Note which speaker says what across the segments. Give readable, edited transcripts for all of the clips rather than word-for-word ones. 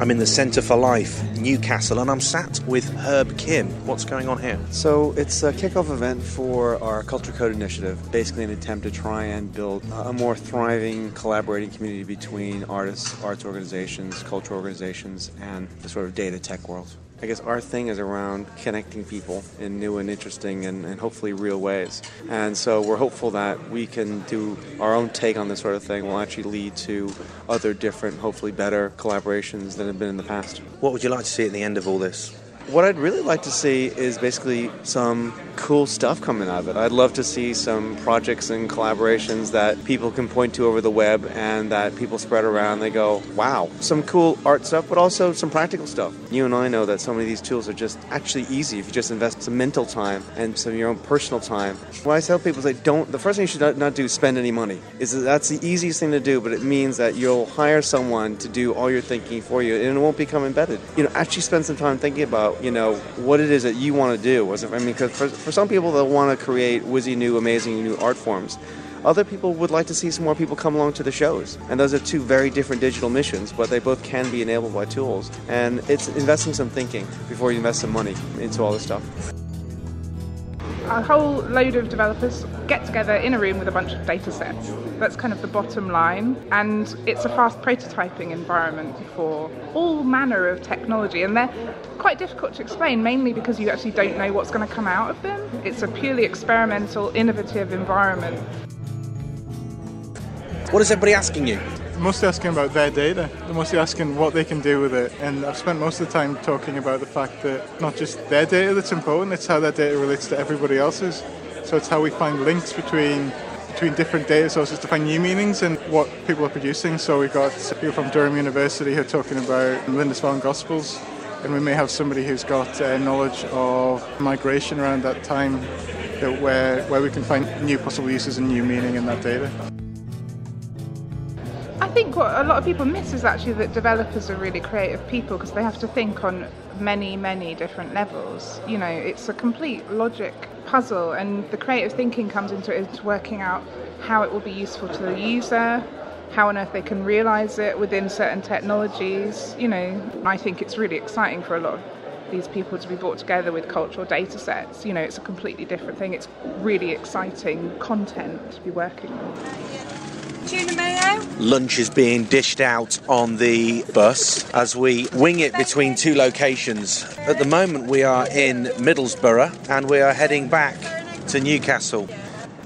Speaker 1: I'm in the Centre for Life, Newcastle, and I'm sat with Herb Kim. What's going on here?
Speaker 2: So it's a kickoff event for our CultureCode Initiative, basically an attempt to try and build a more thriving, collaborating community between artists, arts organizations, cultural organizations, and the sort of data tech world. I guess our thing is around connecting people in new and interesting and hopefully real ways. And so we're hopeful that we can do our own take on this sort of thing will actually lead to other different, hopefully better collaborations than have been in the past.
Speaker 1: What would you like to see at the end of all this?
Speaker 2: What I'd really like to see is basically some cool stuff coming out of it. I'd love to see some projects and collaborations that people can point to over the web and that people spread around. They go, wow, some cool art stuff, but also some practical stuff. You and I know that so many of these tools are just actually easy if you just invest some mental time and some of your own personal time. What I tell people is the first thing you should not do is spend any money. That's the easiest thing to do, but it means that you'll hire someone to do all your thinking for you and it won't become embedded. Actually spend some time thinking about what it is that you want to do. Because for some people, they'll want to create whizzy new, amazing new art forms. Other people would like to see some more people come along to the shows. And those are two very different digital missions, but they both can be enabled by tools. And it's investing some thinking before you invest some money into all this stuff.
Speaker 3: A whole load of developers get together in a room with a bunch of data sets. That's kind of the bottom line. And it's a fast prototyping environment for all manner of technology. And they're quite difficult to explain, mainly because you actually don't know what's going to come out of them. It's a purely experimental, innovative environment.
Speaker 1: What is everybody asking you?
Speaker 4: Mostly asking about their data. They're mostly asking what they can do with it. And I've spent most of the time talking about the fact that not just their data that's important, it's how that data relates to everybody else's. So it's how we find links between different data sources to find new meanings in what people are producing. So we've got people from Durham University who are talking about Lindisfarne Gospels, and we may have somebody who's got knowledge of migration around that time, where we can find new possible uses and new meaning in that data.
Speaker 3: I think what a lot of people miss is actually that developers are really creative people because they have to think on many, many different levels. It's a complete logic puzzle, and the creative thinking comes into it, into working out how it will be useful to the user, how on earth they can realise it within certain technologies. I think it's really exciting for a lot of these people to be brought together with cultural data sets. It's a completely different thing. It's really exciting content to be working on.
Speaker 5: Tuna mayo.
Speaker 1: Lunch is being dished out on the bus as we wing it between two locations. At the moment we are in Middlesbrough and we are heading back to Newcastle.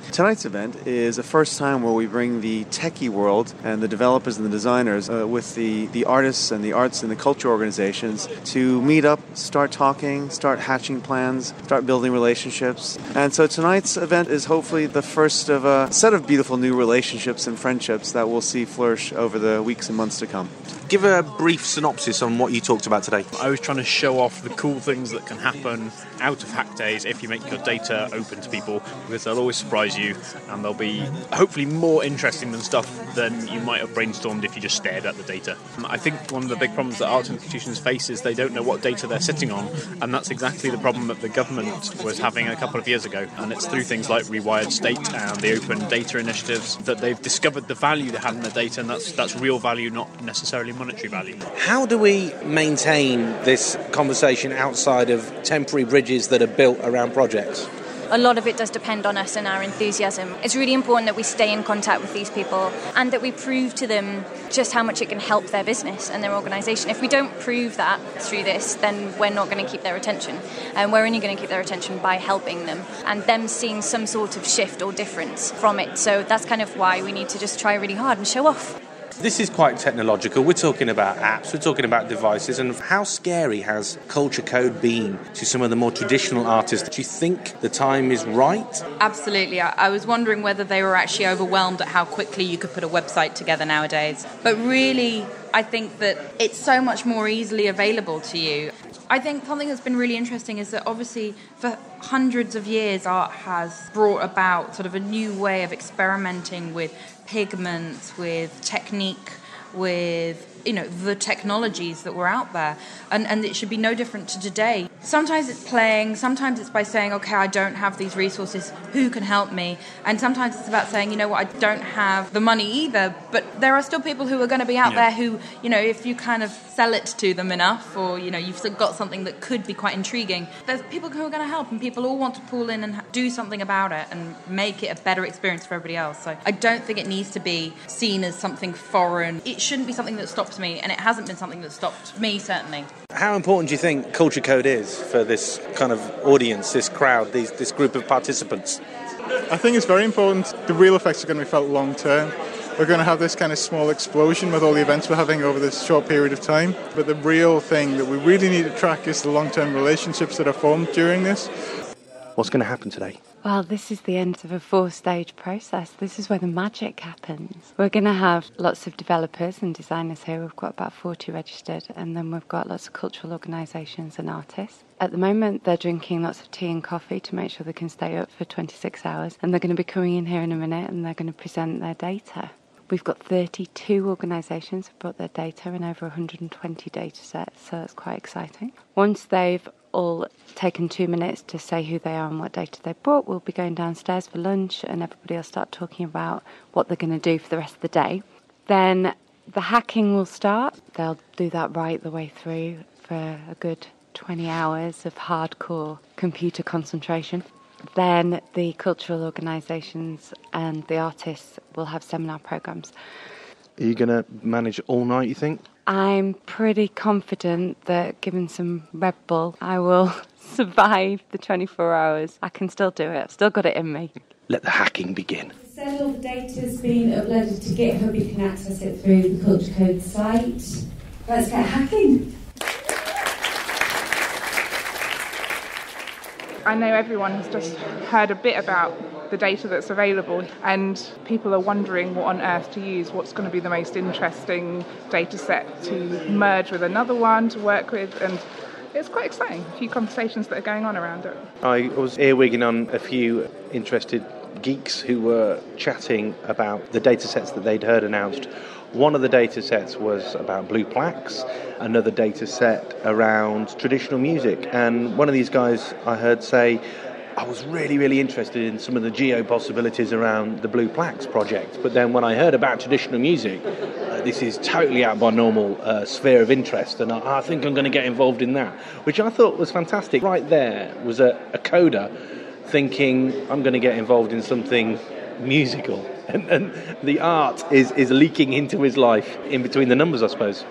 Speaker 2: Tonight's event is the first time where we bring the techie world and the developers and the designers with the artists and the arts and the culture organizations to meet up, start talking, start hatching plans, start building relationships. And so tonight's event is hopefully the first of a set of beautiful new relationships and friendships that we'll see flourish over the weeks and months to come.
Speaker 1: Give a brief synopsis on what you talked about today.
Speaker 6: I was trying to show off the cool things that can happen out of hack days if you make your data open to people, because they'll always surprise you and they'll be hopefully more interesting than stuff than you might have brainstormed if you just stared at the data. I think one of the big problems that arts institutions face is they don't know what data they're sitting on, and that's exactly the problem that the government was having a couple of years ago. And it's through things like Rewired State and the Open Data Initiatives that they've discovered the value they had in the data, and that's real value, not necessarily monetary value.
Speaker 1: How do we maintain this conversation outside of temporary bridges that are built around projects?
Speaker 5: A lot of it does depend on us and our enthusiasm. It's really important that we stay in contact with these people and that we prove to them just how much it can help their business and their organisation. If we don't prove that through this, then we're not going to keep their attention. And we're only going to keep their attention by helping them and them seeing some sort of shift or difference from it. So that's kind of why we need to just try really hard and show off.
Speaker 1: This is quite technological. We're talking about apps, we're talking about devices, and how scary has CultureCode been to some of the more traditional artists? Do you think the time is right?
Speaker 7: Absolutely. I was wondering whether they were actually overwhelmed at how quickly you could put a website together nowadays. But really, I think that it's so much more easily available to you. I think something that's been really interesting is that obviously for hundreds of years art has brought about sort of a new way of experimenting with pigments, with technique, with the technologies that were out there, and it should be no different to today. Sometimes it's playing, sometimes it's by saying, okay, I don't have these resources, who can help me? And sometimes it's about saying, you know what, I don't have the money either, but there are still people who are going to be out there who, you know, if you kind of sell it to them enough, or, you know, you've got something that could be quite intriguing, there's people who are going to help, and people all want to pull in and do something about it and make it a better experience for everybody else. So I don't think it needs to be seen as something foreign. It shouldn't be something that stops me, and it hasn't been something that stopped me, certainly.
Speaker 1: How important do you think Culture Code is for this kind of audience, this crowd, this group of participants?
Speaker 4: I think it's very important. The real effects are going to be felt long term. We're going to have this kind of small explosion with all the events we're having over this short period of time. But the real thing that we really need to track is the long-term relationships that are formed during this.
Speaker 1: What's going to happen today?
Speaker 8: Well, this is the end of a 4-stage process. This is where the magic happens. We're going to have lots of developers and designers here. We've got about 40 registered, and then we've got lots of cultural organisations and artists. At the moment, they're drinking lots of tea and coffee to make sure they can stay up for 26 hours, and they're going to be coming in here in a minute and they're going to present their data. We've got 32 organisations who've brought their data and over 120 data sets, so that's quite exciting. Once they've all taken 2 minutes to say who they are and what data they brought, we'll be going downstairs for lunch, and everybody will start talking about what they're going to do for the rest of the day. Then the hacking will start. They'll do that right the way through for a good 20 hours of hardcore computer concentration. Then the cultural organisations and the artists will have seminar programmes.
Speaker 1: Are you going to manage all night, you think?
Speaker 8: I'm pretty confident that given some Red Bull, I will survive the 24 hours. I can still do it. I've still got it in me.
Speaker 1: Let the hacking begin.
Speaker 9: Instead of data's been uploaded to GitHub, you can access it through the CultureCode site. Let's get hacking.
Speaker 3: I know everyone has just heard a bit about the data that's available, and people are wondering what on earth to use, what's going to be the most interesting data set to merge with another one, to work with, and it's quite exciting. A few conversations that are going on around it.
Speaker 1: I was earwigging on a few interested geeks who were chatting about the data sets that they'd heard announced. One of the data sets was about blue plaques, another data set around traditional music, and one of these guys I heard say, I was really, really interested in some of the geo possibilities around the blue plaques project, but then when I heard about traditional music, this is totally out of my normal sphere of interest, and I think I'm going to get involved in that, which I thought was fantastic. Right there was a coder thinking, I'm going to get involved in something musical, and the art is leaking into his life in between the numbers, I suppose.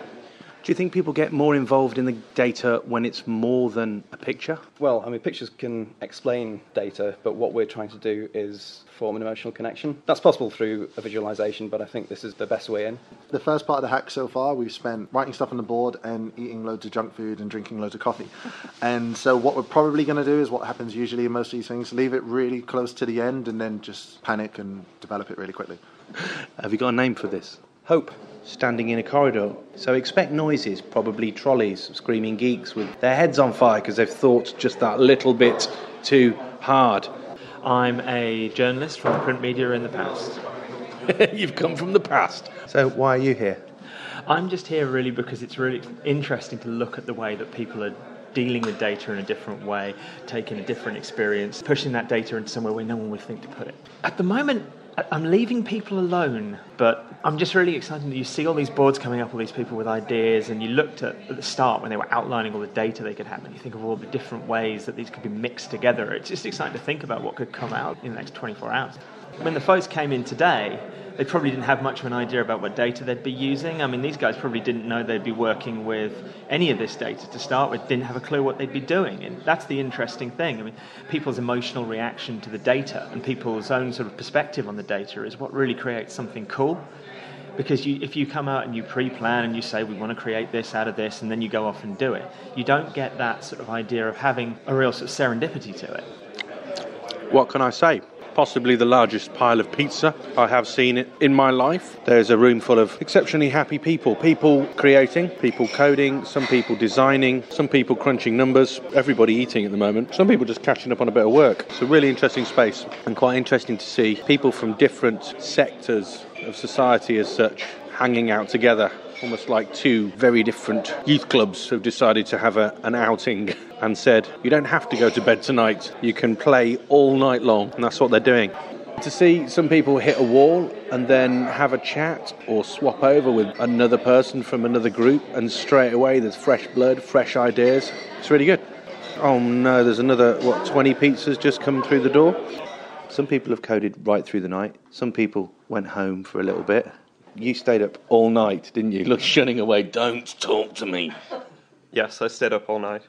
Speaker 1: Do you think people get more involved in the data when it's more than a picture?
Speaker 10: Well, I mean, pictures can explain data, but what we're trying to do is form an emotional connection. That's possible through a visualization, but I think this is the best way in.
Speaker 11: The first part of the hack so far, we've spent writing stuff on the board and eating loads of junk food and drinking loads of coffee. And so what we're probably going to do is what happens usually in most of these things, leave it really close to the end and then just panic and develop it really quickly.
Speaker 1: Have you got a name for this?
Speaker 10: Hope.
Speaker 1: Standing in a corridor. So expect noises, probably trolleys, screaming geeks with their heads on fire because they've thought just that little bit too hard.
Speaker 12: I'm a journalist from the print media in the past.
Speaker 1: You've come from the past. So why are you here?
Speaker 12: I'm just here really because it's really interesting to look at the way that people are dealing with data in a different way, taking a different experience, pushing that data into somewhere where no one would think to put it. At the moment, I'm leaving people alone, but I'm just really excited that you see all these boards coming up, all these people with ideas, and you looked at the start when they were outlining all the data they could have, and you think of all the different ways that these could be mixed together. It's just exciting to think about what could come out in the next 24 hours. When the folks came in today, they probably didn't have much of an idea about what data they'd be using. I mean, these guys probably didn't know they'd be working with any of this data to start with, didn't have a clue what they'd be doing. And that's the interesting thing. I mean, people's emotional reaction to the data and people's own sort of perspective on the data is what really creates something cool. Because if you come out and you pre-plan and you say, we want to create this out of this, and then you go off and do it, you don't get that sort of idea of having a real sort of serendipity to it.
Speaker 1: What can I say? Possibly the largest pile of pizza I have seen it in my life. There's a room full of exceptionally happy people. People creating, people coding, some people designing, some people crunching numbers, everybody eating at the moment. Some people just catching up on a bit of work. It's a really interesting space and quite interesting to see people from different sectors of society as such hanging out together almost like two very different youth clubs have decided to have an outing and said, you don't have to go to bed tonight, you can play all night long, and that's what they're doing. To see some people hit a wall and then have a chat or swap over with another person from another group, and straight away there's fresh blood, fresh ideas, it's really good. Oh no, there's another, 20 pizzas just come through the door? Some people have coded right through the night, some people went home for a little bit. You stayed up all night, didn't you? Look, shunning away, don't talk to me.
Speaker 13: Yes, I stayed up all night.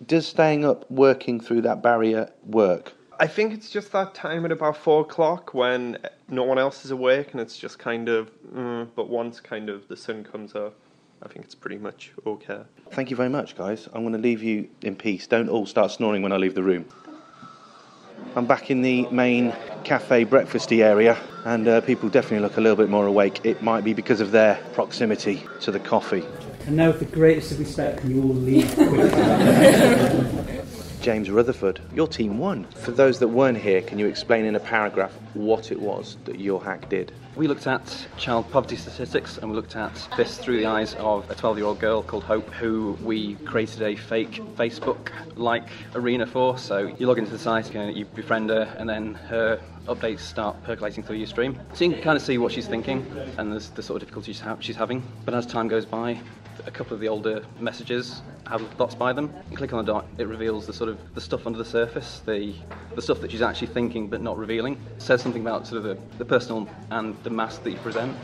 Speaker 1: Does staying up, working through that barrier, work?
Speaker 13: I think it's just that time at about 4 o'clock when no one else is awake and it's just kind of, but once kind of the sun comes up, I think it's pretty much okay.
Speaker 1: Thank you very much, guys. I'm going to leave you in peace. Don't all start snoring when I leave the room. I'm back in the main cafe breakfasty area, and people definitely look a little bit more awake. It might be because of their proximity to the coffee.
Speaker 14: And now, with the greatest of respect, can you all leave quickly?
Speaker 1: James Rutherford, your team won. For those that weren't here, can you explain in a paragraph what it was that your hack did?
Speaker 10: We looked at child poverty statistics, and we looked at this through the eyes of a 12-year-old girl called Hope, who we created a fake Facebook-like arena for. So you log into the site, you befriend her, and then her updates start percolating through your stream. So you can kind of see what she's thinking and the sort of difficulties she's having. But as time goes by, a couple of the older messages have dots by them. You click on the dot, it reveals the stuff under the surface, the stuff that she's actually thinking but not revealing. It says something about sort of the personal and the mask that you present.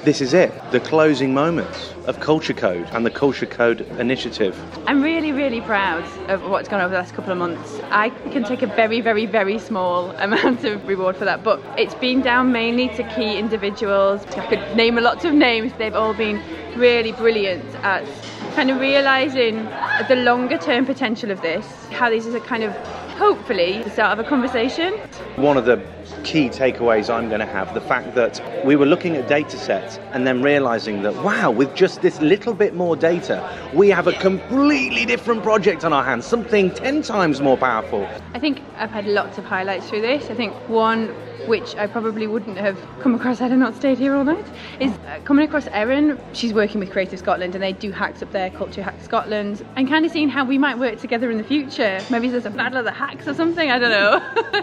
Speaker 1: This is it, the closing moments of CultureCode and the CultureCode Initiative.
Speaker 15: I'm really, really proud of what's gone over the last couple of months. I can take a very, very, very small amount of reward for that, but it's been down mainly to key individuals. I could name a lot of names. They've all been really brilliant at kind of realising the longer term potential of this, how this is a kind of, hopefully, the start of a conversation.
Speaker 1: One of the key takeaways I'm going to have, the fact that we were looking at data sets and then realising that, wow, with just this little bit more data, we have a completely different project on our hands, something 10 times more powerful.
Speaker 15: I think I've had lots of highlights through this. I think one which I probably wouldn't have come across had I not stayed here all night, is coming across Erin. She's working with Creative Scotland and they do hacks up there, Culture Hack Scotland, and kind of seeing how we might work together in the future. Maybe there's a battle of the hacks or something, I don't know.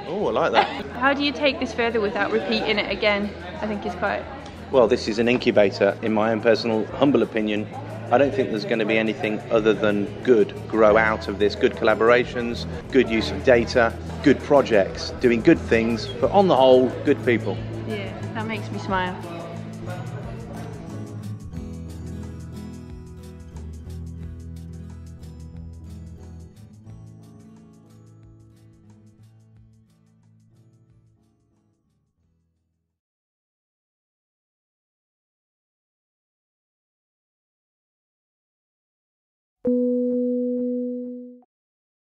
Speaker 1: Oh, I like that.
Speaker 15: How do you take this further without repeating it again? I think is quite...
Speaker 1: Well, this is an incubator, in my own personal humble opinion. I don't think there's going to be anything other than good grow out of this. Good collaborations, good use of data, good projects, doing good things, but on the whole, good people.
Speaker 15: Yeah, that makes me smile.